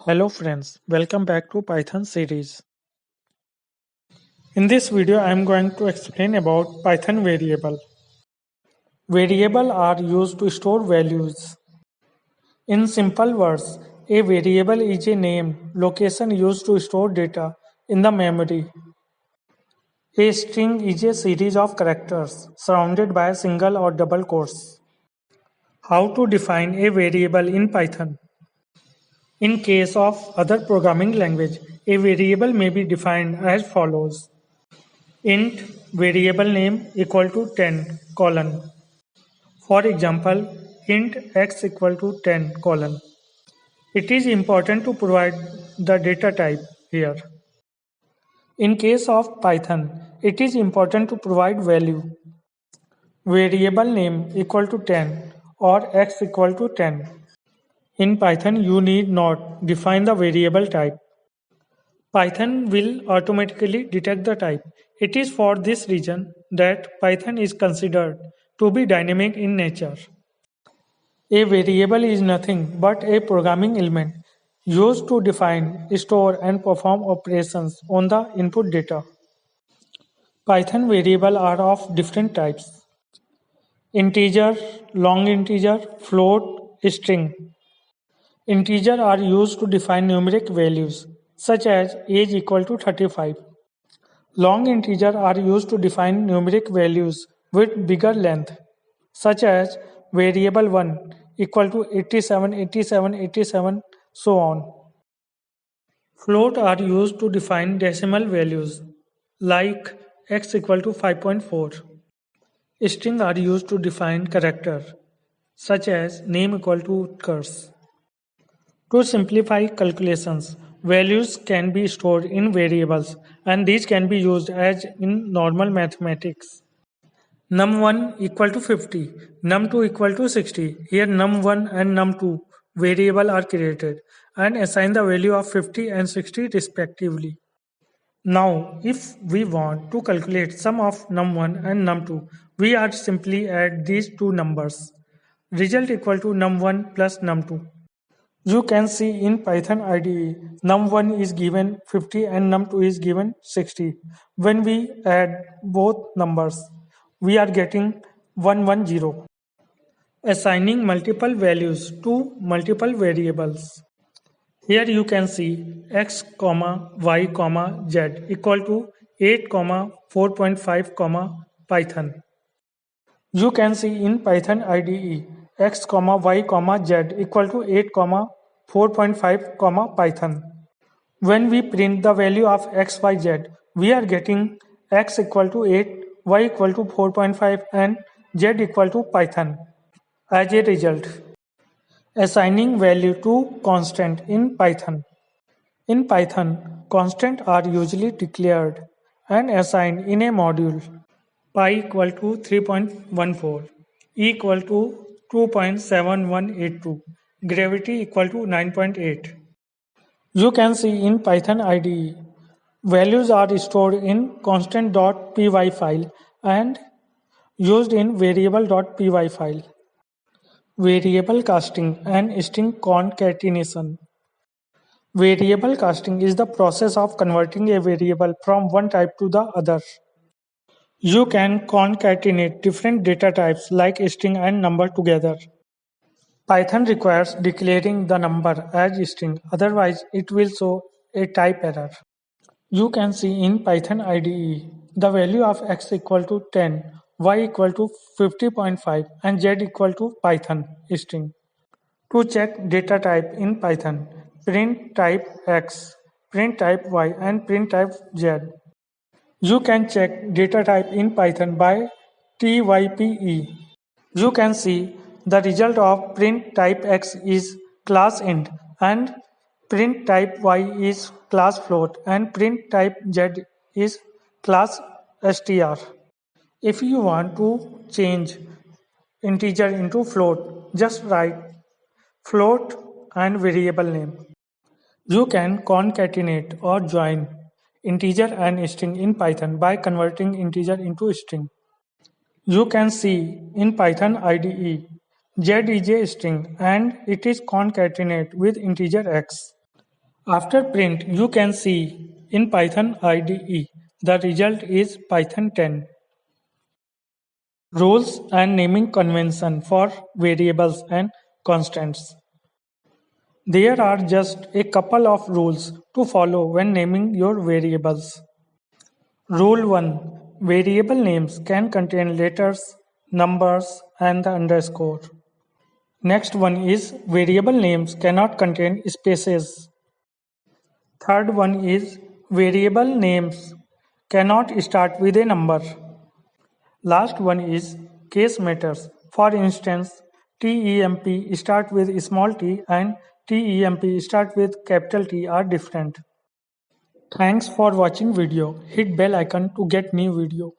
Hello friends, welcome back to Python series. In this video I am going to explain about Python variable. Variable are used to store values. In simple words, a variable is a name, location used to store data in the memory. A string is a series of characters surrounded by single or double quotes. How to define a variable in Python? In case of other programming language, a variable may be defined as follows. Int variable name equal to 10 colon. For example, int x equal to 10 colon. It is important to provide the data type here. In case of Python, it is important to provide value. Variable name equal to 10 or x equal to 10. In Python, you need not define the variable type. Python will automatically detect the type. It is for this reason that Python is considered to be dynamic in nature. A variable is nothing but a programming element used to define, store, and perform operations on the input data. Python variables are of different types: integer, long integer, float, string. Integers are used to define numeric values, such as age equal to 35. Long integers are used to define numeric values with bigger length, such as variable 1 equal to 87, 87, 87, so on. Float are used to define decimal values, like x equal to 5.4. String are used to define character, such as name equal to curse. To simplify calculations, values can be stored in variables and these can be used as in normal mathematics. Num1 equal to 50, num2 equal to 60. Here num1 and num2 variable are created and assign the value of 50 and 60 respectively. Now, if we want to calculate sum of num1 and num2, we are simply add these two numbers. Result equal to num1 plus num2. You can see in Python IDE, num1 is given 50 and num2 is given 60. When we add both numbers, we are getting 110. Assigning multiple values to multiple variables. Here you can see x, y, z equal to 8, 4.5, Python. You can see in Python IDE x, y, z equal to 8, 4.5, Python. When we print the value of x, y, z, we are getting x equal to 8, y equal to 4.5 and z equal to Python. As a result, assigning value to constant in Python. In Python, constants are usually declared and assigned in a module. Pi equal to 3.14, E equal to 2.7182, gravity equal to 9.8. You can see in Python IDE, values are stored in constant.py file and used in variable.py file. Variable casting and string concatenation. Variable casting is the process of converting a variable from one type to the other. You can concatenate different data types like string and number together. Python requires declaring the number as string, otherwise it will show a type error. You can see in Python IDE the value of x equal to 10, y equal to 50.5 and z equal to Python string. To check data type in Python, print type x, print type y and print type z. You can check data type in Python by type. You can see the result of print type x is class int and print type y is class float and print type z is class str. If you want to change integer into float, just write float and variable name. You can concatenate or join integer and string in Python by converting integer into string. You can see in Python IDE, z is a string and it is concatenate with integer x. After print, you can see in Python IDE, the result is Python 10. Rules and naming convention for variables and constants. There are just a couple of rules to follow when naming your variables. Rule 1. Variable names can contain letters, numbers, and the underscore. Next one is variable names cannot contain spaces. Third one is variable names cannot start with a number. Last one is case matters. For instance, TEMP start with small t and TEMP start with capital T are different. Thanks for watching video. Hit bell icon to get new video.